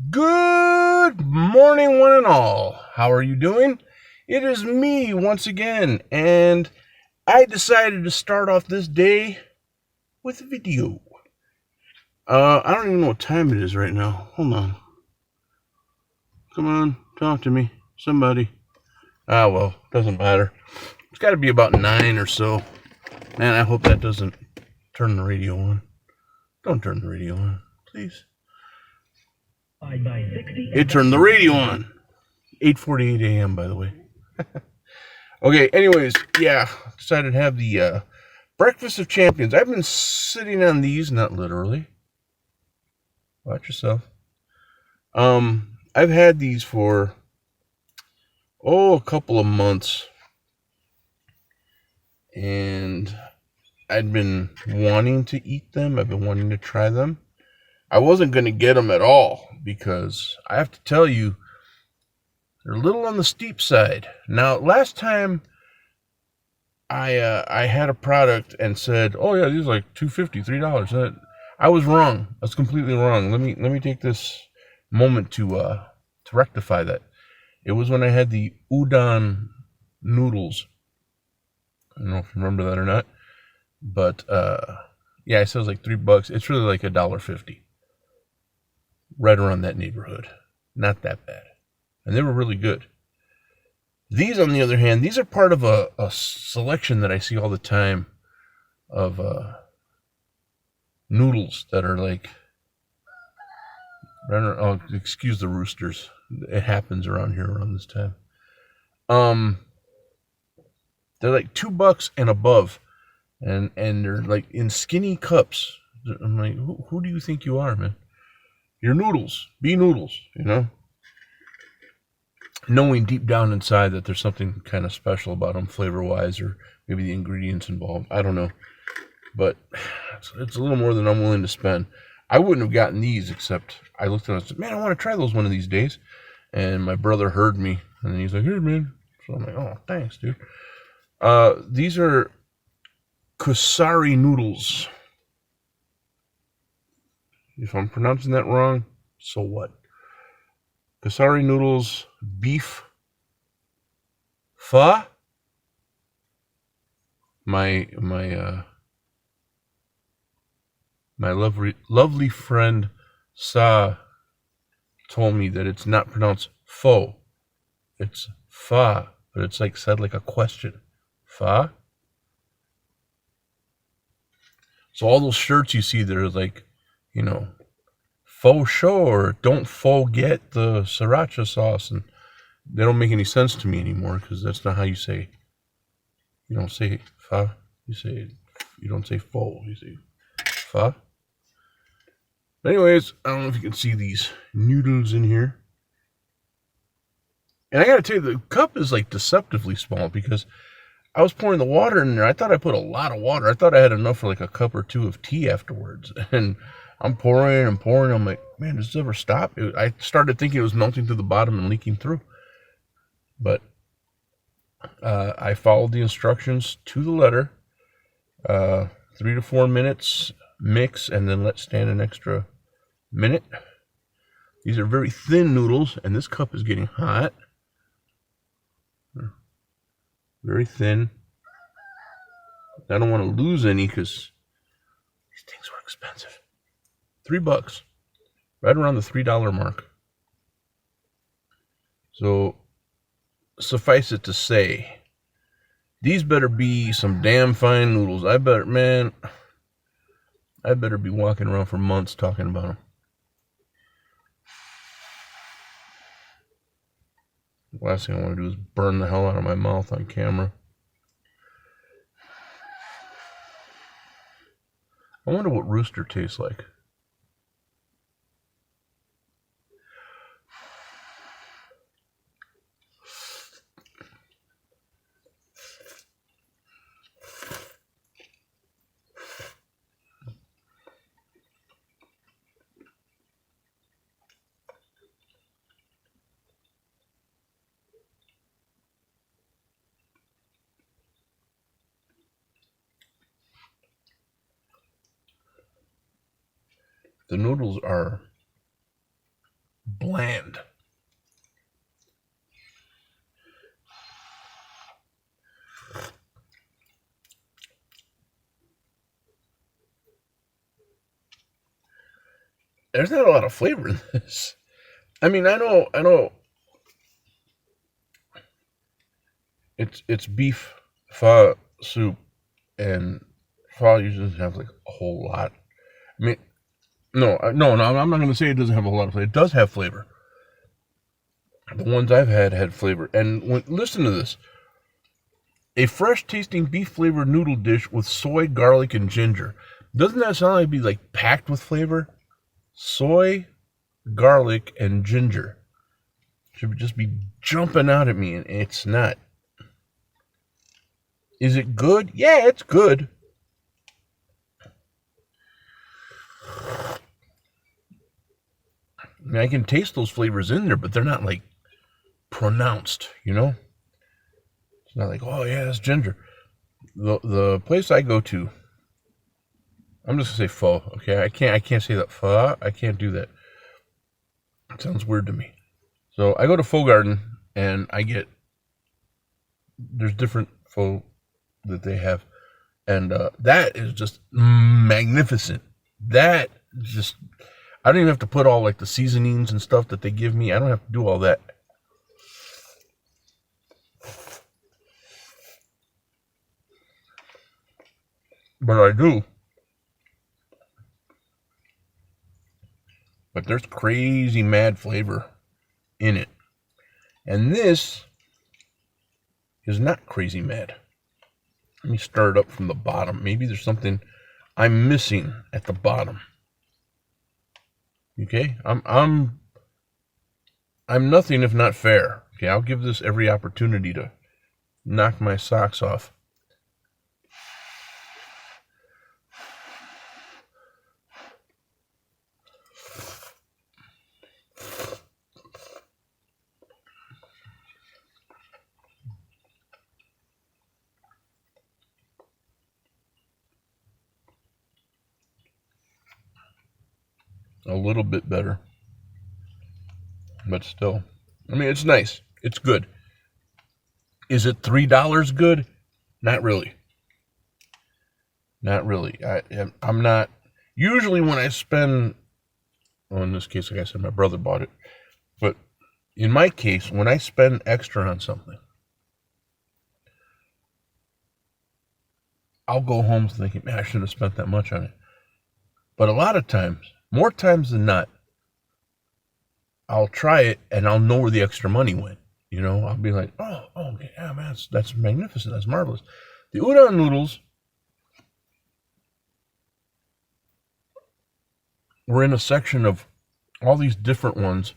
Good morning, one and all. How are you doing? It is me once again, and I decided to start off this day with a video. I don't even know what time it is right now. Hold on. Come on, talk to me. Somebody. Well, doesn't matter. It's got to be about 9 or so. Man, I hope that doesn't turn the radio on. Don't turn the radio on, please. It turned the radio on. 8:48 a.m., by the way. Okay, anyways, yeah, decided to have the Breakfast of Champions. I've been sitting on these, not literally. Watch yourself. I've had these for, a couple of months. And I'd been wanting to eat them. I've been wanting to try them. I wasn't going to get them at all because I have to tell you, they're a little on the steep side. Now, last time I had a product and said, "Oh yeah, these are like $2.50, $3." I was wrong. I was completely wrong. Let me take this moment to rectify that. It was when I had the udon noodles. I don't know if you remember that or not, but yeah, I said it was like $3. It's really like $1.50, right around that neighborhood. Not that bad, and they were really good. These, on the other hand, these are part of a selection that I see all the time of noodles that are like, excuse the roosters. It happens around here around this time. They're like $2 and above, and they're like in skinny cups. I'm like, who do you think you are, man? You're noodles. Be noodles, you know? Knowing deep down inside that there's something kind of special about them flavor-wise, or maybe the ingredients involved. I don't know. But it's a little more than I'm willing to spend. I wouldn't have gotten these, except I looked at them and said, man, I want to try those one of these days. And my brother heard me, and he's like, here, man. So I'm like, oh, thanks, dude. These are Kusari noodles. If I'm pronouncing that wrong, so what? Kusari noodles, beef pho. My lovely friend Sa told me that it's not pronounced pho, it's pho, but it's like said like a question. Pho. So all those shirts you see that are like, faux sure, don't forget the sriracha sauce, and they don't make any sense to me anymore because that's not how you say. You don't say pho. You don't say faux. You say pho. But anyways, I don't know if you can see these noodles in here. And I gotta tell you, the cup is like deceptively small because I was pouring the water in there. I thought I put a lot of water. I thought I had enough for like a cup or two of tea afterwards. And I'm pouring and pouring. I'm like, man, does this ever stop? I started thinking it was melting to the bottom and leaking through. But I followed the instructions to the letter. 3 to 4 minutes, mix, and then let stand an extra minute. These are very thin noodles, and this cup is getting hot. Very thin. I don't want to lose any because these things were expensive. $3, right around the $3 mark. So suffice it to say, these better be some damn fine noodles. I better be walking around for months talking about them. The last thing I want to do is burn the hell out of my mouth on camera. I wonder what rooster tastes like. The noodles are bland. There's not a lot of flavor in this. I mean, I know it's beef pho soup, and pho usually doesn't have like a whole lot. I mean, no, I'm not going to say it doesn't have a whole lot of flavor. It does have flavor. The ones I've had flavor. And listen to this. A fresh tasting beef flavored noodle dish with soy, garlic, and ginger. Doesn't that sound like it'd be like packed with flavor? Soy, garlic, and ginger. Should just be jumping out at me, and it's not. Is it good? Yeah, it's good. I mean, I can taste those flavors in there, but they're not like pronounced, you know? It's not like, oh yeah, that's ginger. The place I go to, I'm just gonna say pho, okay? I can't say that pho. I can't do that. It sounds weird to me. So I go to Pho Garden, and there's different pho that they have, and that is just magnificent. That just, I don't even have to put all like the seasonings and stuff that they give me. I don't have to do all that. But I do. But there's crazy mad flavor in it. And this is not crazy mad. Let me start it up from the bottom. Maybe there's something I'm missing at the bottom. Okay? I'm nothing if not fair. Okay, I'll give this every opportunity to knock my socks off. A little bit better, but still, I mean, it's nice. It's good. Is it $3 good? Not really. Not really. I'm not. Usually when I spend, well, in this case, like I said, my brother bought it. But in my case, when I spend extra on something, I'll go home thinking, man, I shouldn't have spent that much on it. But a lot of times, more times than not, I'll try it and I'll know where the extra money went. You know, I'll be like, oh, okay, yeah, man, that's magnificent. That's marvelous. The udon noodles were in a section of all these different ones.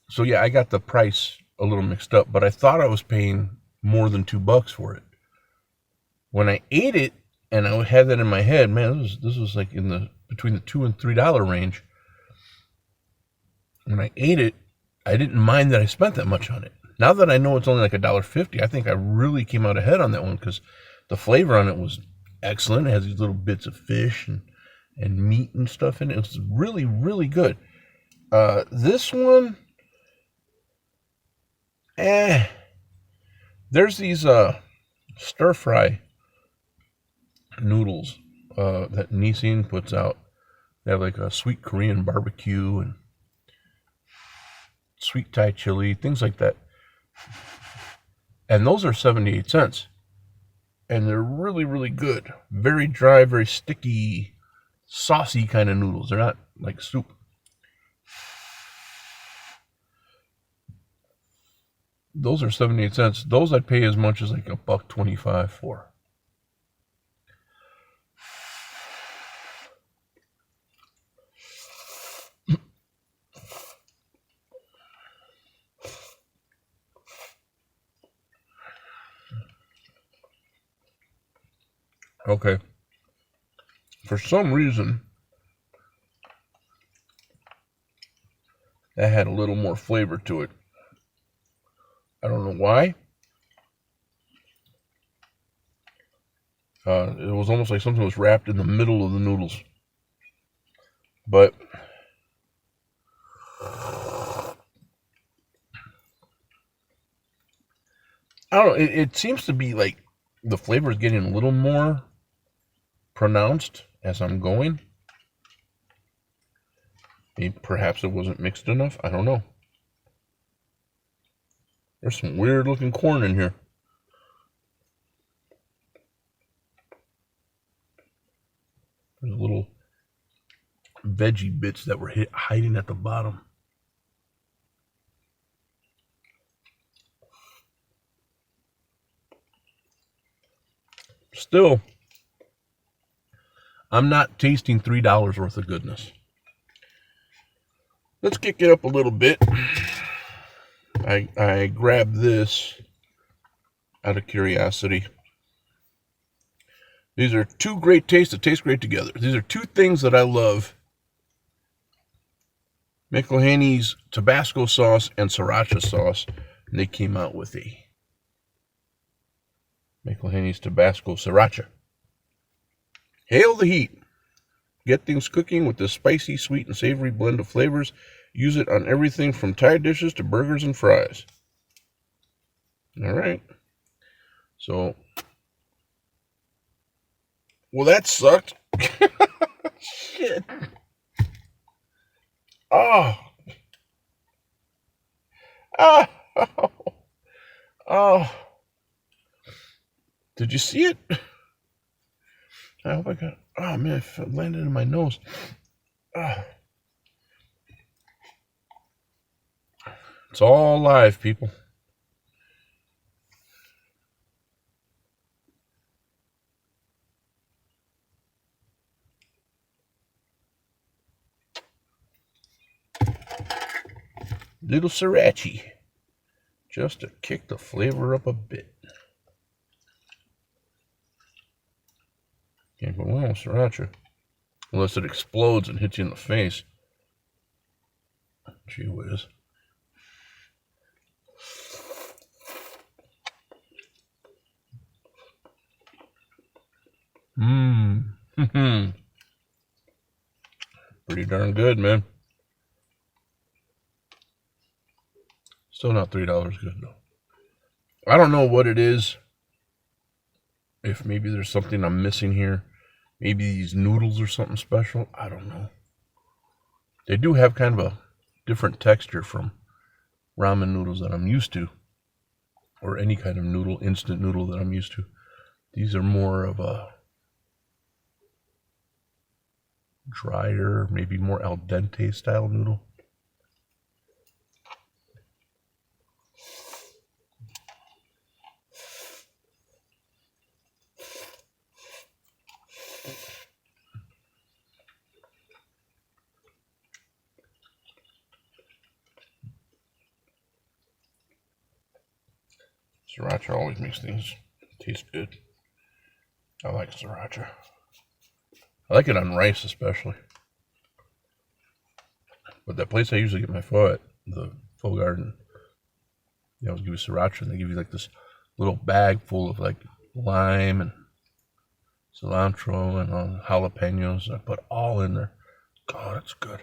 So yeah, I got the price a little mixed up, but I thought I was paying more than $2 for it. When I ate it and I had that in my head, man, this was like between the $2 and $3 range. When I ate it, I didn't mind that I spent that much on it. Now that I know it's only like $1.50, I think I really came out ahead on that one because the flavor on it was excellent. It has these little bits of fish and meat and stuff in it. It was really, really good. This one, there's these stir fry noodles that Nissin puts out. They have like a sweet Korean barbecue and sweet Thai chili, things like that. And those are 78 cents. And they're really, really good. Very dry, very sticky, saucy kind of noodles. They're not like soup. Those are 78 cents. Those I'd pay as much as like $1.25 for. Okay. For some reason, that had a little more flavor to it. I don't know why. It was almost like something was wrapped in the middle of the noodles. But I don't know. It seems to be like the flavor is getting a little more pronounced as I'm going. Maybe perhaps it wasn't mixed enough. I don't know. There's some weird looking corn in here. There's little veggie bits that were hiding at the bottom. Still, I'm not tasting $3 worth of goodness. Let's kick it up a little bit. I grabbed this out of curiosity. These are two great tastes that taste great together. These are two things that I love. McElhaney's Tabasco sauce and Sriracha sauce. And they came out with a McElhaney's Tabasco Sriracha. Hail the heat. Get things cooking with this spicy, sweet, and savory blend of flavors. Use it on everything from Thai dishes to burgers and fries. All right. So, well, that sucked. Shit. Oh. Oh. Oh. Did you see it? I hope I got. Oh man, it landed in my nose. It's all live, people. Little sriracha, just to kick the flavor up a bit. Can't go wrong with sriracha, unless it explodes and hits you in the face. Gee whiz. Pretty darn good, man. Still not $3 good, though. I don't know what it is. If maybe there's something I'm missing here. Maybe these noodles are something special. I don't know. They do have kind of a different texture from ramen noodles that I'm used to. Or any kind of noodle, instant noodle that I'm used to. These are more of a drier, maybe more al dente style noodle. Sriracha always makes things taste good. I like sriracha. I like it on rice especially. But that place I usually get my pho at, the Pho Garden, they always give you sriracha, and they give you like this little bag full of like lime and cilantro and jalapenos. I put all in there. God, it's good.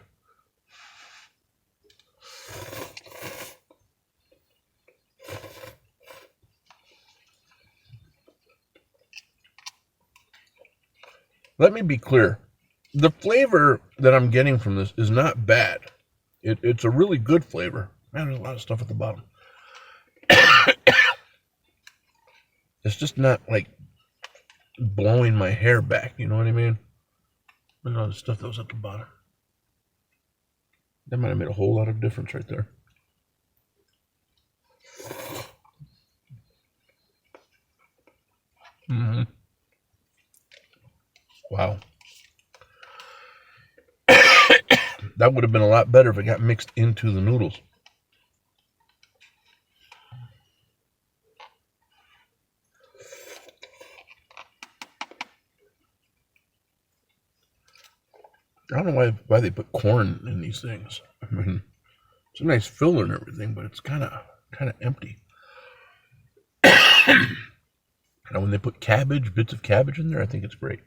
Let me be clear. The flavor that I'm getting from this is not bad. It's a really good flavor. Man, there's a lot of stuff at the bottom. It's just not like blowing my hair back, you know what I mean? Look at all the stuff that was at the bottom. That might have made a whole lot of difference right there. Wow. That would have been a lot better if it got mixed into the noodles. I don't know why they put corn in these things. I mean, it's a nice filler and everything, but it's kind of empty. And when they put cabbage, bits of cabbage in there, I think it's great.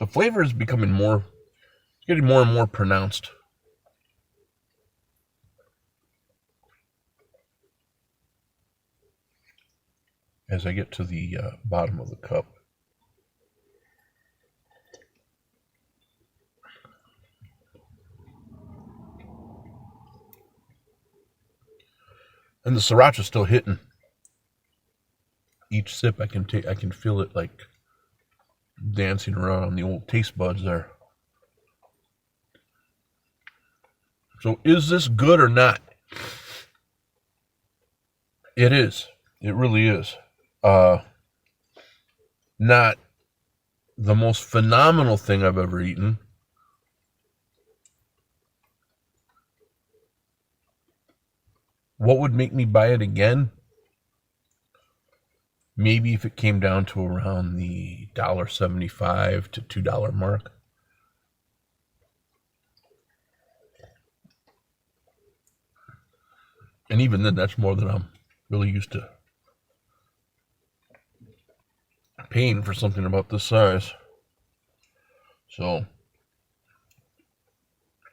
The flavor is becoming getting more and more pronounced as I get to the bottom of the cup. And the sriracha's still hitting. Each sip I can feel it like dancing around on the old taste buds there. So is this good or not? It is. It really is. Not the most phenomenal thing I've ever eaten. What would make me buy it again? Maybe if it came down to around the $1.75 to $2 mark. And even then, that's more than I'm really used to paying for something about this size. So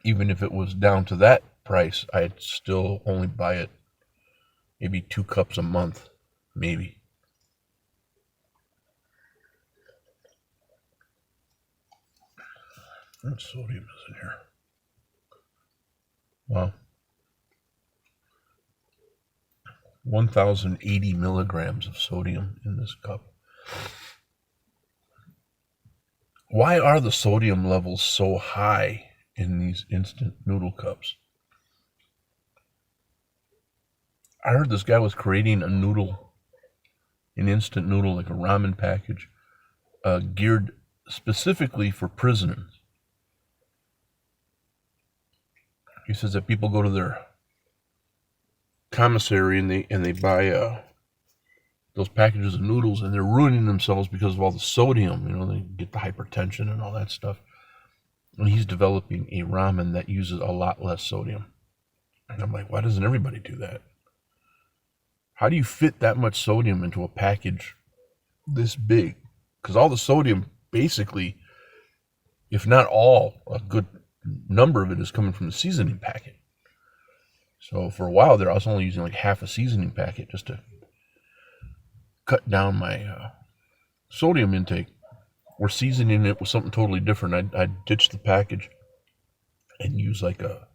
even if it was down to that price, I'd still only buy it maybe 2 cups a month, maybe. What sodium is in here? Wow. 1,080 milligrams of sodium in this cup. Why are the sodium levels so high in these instant noodle cups? I heard this guy was creating an instant noodle, like a ramen package, geared specifically for prisoners. He says that people go to their commissary and they buy those packages of noodles, and they're ruining themselves because of all the sodium. You know, they get the hypertension and all that stuff. And he's developing a ramen that uses a lot less sodium. And I'm like, why doesn't everybody do that? How do you fit that much sodium into a package this big? Because all the sodium, basically, if not all, a good number of it is coming from the seasoning packet. So for a while there, I was only using like half a seasoning packet just to cut down my sodium intake. We're seasoning it with something totally different. I'd ditch the package and use like a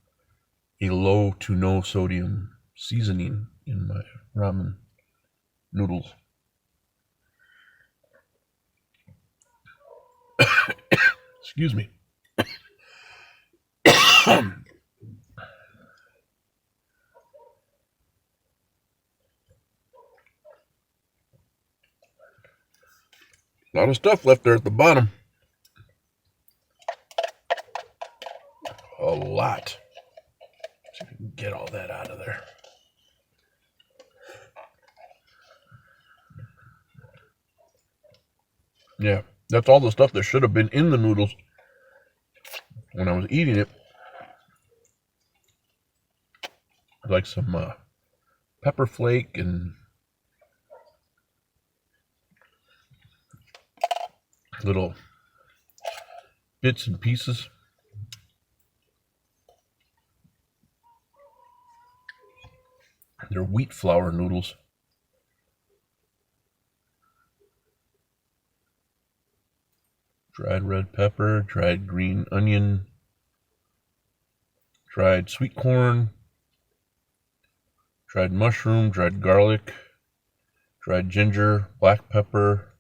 low to no sodium seasoning in my ramen noodles. Excuse me. A lot of stuff left there at the bottom. A lot. See if we can get all that out of there. Yeah, that's all the stuff that should have been in the noodles when I was eating it. Like some pepper flake and little bits and pieces. They're wheat flour noodles. Dried red pepper, dried green onion, dried sweet corn, dried mushroom, dried garlic, dried ginger, black pepper,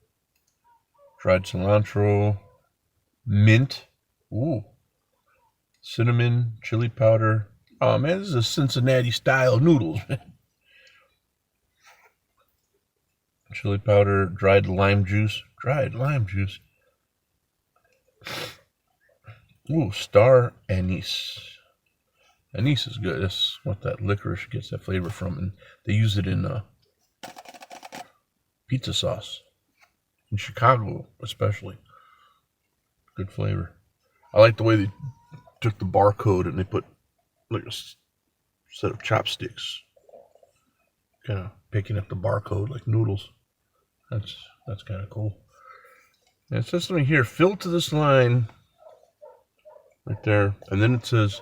dried cilantro, mint, cinnamon, chili powder. Oh man, this is a Cincinnati style noodles. Chili powder, dried lime juice. Star anise. Anise is good. That's what that licorice gets that flavor from, and they use it in pizza sauce. In Chicago, especially. Good flavor. I like the way they took the barcode and they put like a set of chopsticks, kind of picking up the barcode like noodles. That's kind of cool. And it says something here, fill to this line right there, and then it says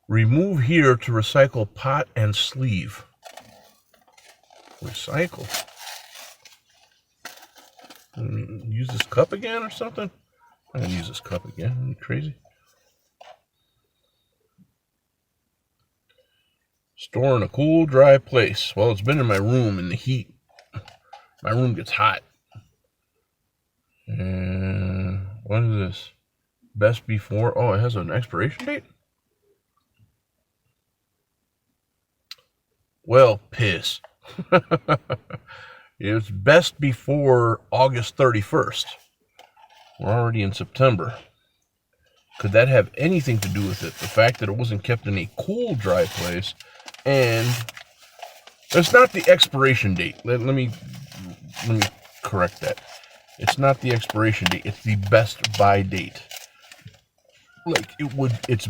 remove here to recycle pot and sleeve. Recycle. Use this cup again or something? I'm gonna use this cup again. Are you crazy? Store in a cool, dry place. Well, it's been in my room in the heat. My room gets hot. And what is this? Best before. Oh, it has an expiration date? Well, piss. It's best before August 31st. We're already in September. Could that have anything to do with it? The fact that it wasn't kept in a cool, dry place, and it's not the expiration date. Let me correct that. It's not the expiration date. It's the best buy date. Like it's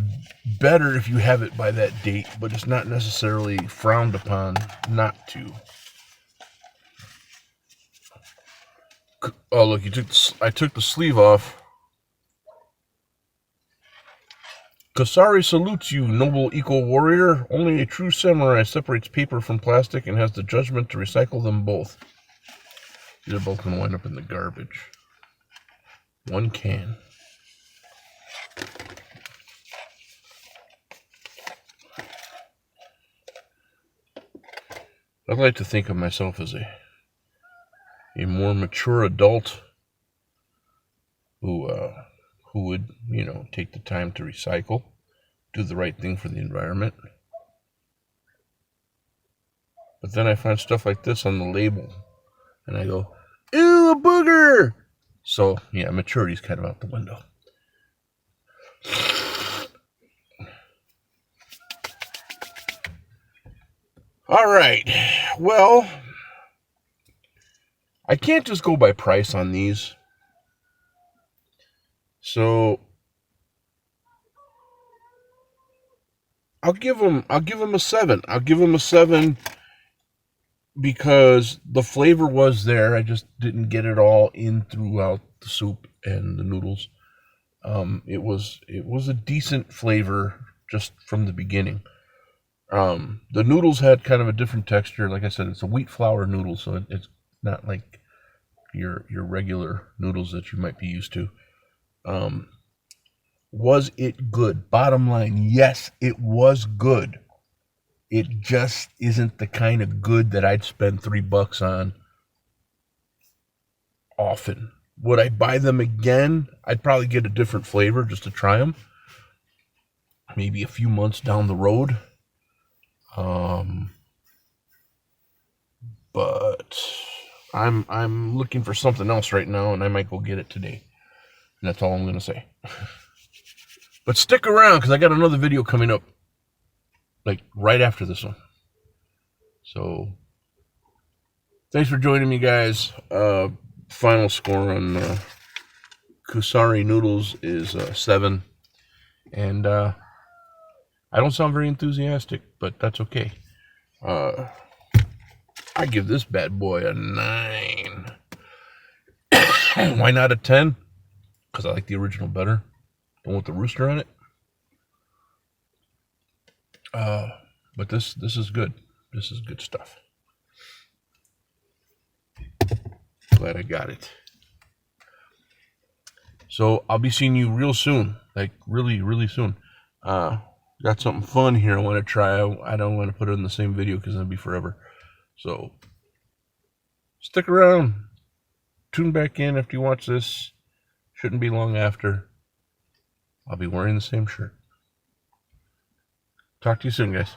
better if you have it by that date, but it's not necessarily frowned upon not to. Oh, look, I took the sleeve off. Kusari salutes you, noble eco-warrior. Only a true samurai separates paper from plastic and has the judgment to recycle them both. These are both going to wind up in the garbage. One can. I'd like to think of myself as a more mature adult who would, take the time to recycle, do the right thing for the environment. But then I find stuff like this on the label, and I go, ew, a booger! So, yeah, maturity's kind of out the window. All right, well, I can't just go by price on these. So I'll give them a 7. I'll give them a 7 because the flavor was there. I just didn't get it all in throughout the soup and the noodles. It was a decent flavor just from the beginning. The noodles had kind of a different texture. Like I said, it's a wheat flour noodle, so it's not like your regular noodles that you might be used to. Was it good? Bottom line, yes, it was good. It just isn't the kind of good that I'd spend $3 on often. Would I buy them again? I'd probably get a different flavor just to try them. Maybe a few months down the road. But I'm looking for something else right now, and I might go get it today. And that's all I'm going to say. But stick around, because I got another video coming up, like right after this one. So, thanks for joining me, guys. Final score on Kusari Noodles is 7. And I don't sound very enthusiastic, but that's okay. I give this bad boy a 9. Why not a 10? Because I like the original better. Don't want the rooster on it. But this is good. This is good stuff. Glad I got it. So I'll be seeing you real soon. Like really, really soon. Got something fun here I want to try. I don't want to put it in the same video because it'll be forever. So stick around. Tune back in after you watch this. Shouldn't be long after. I'll be wearing the same shirt. Talk to you soon, guys.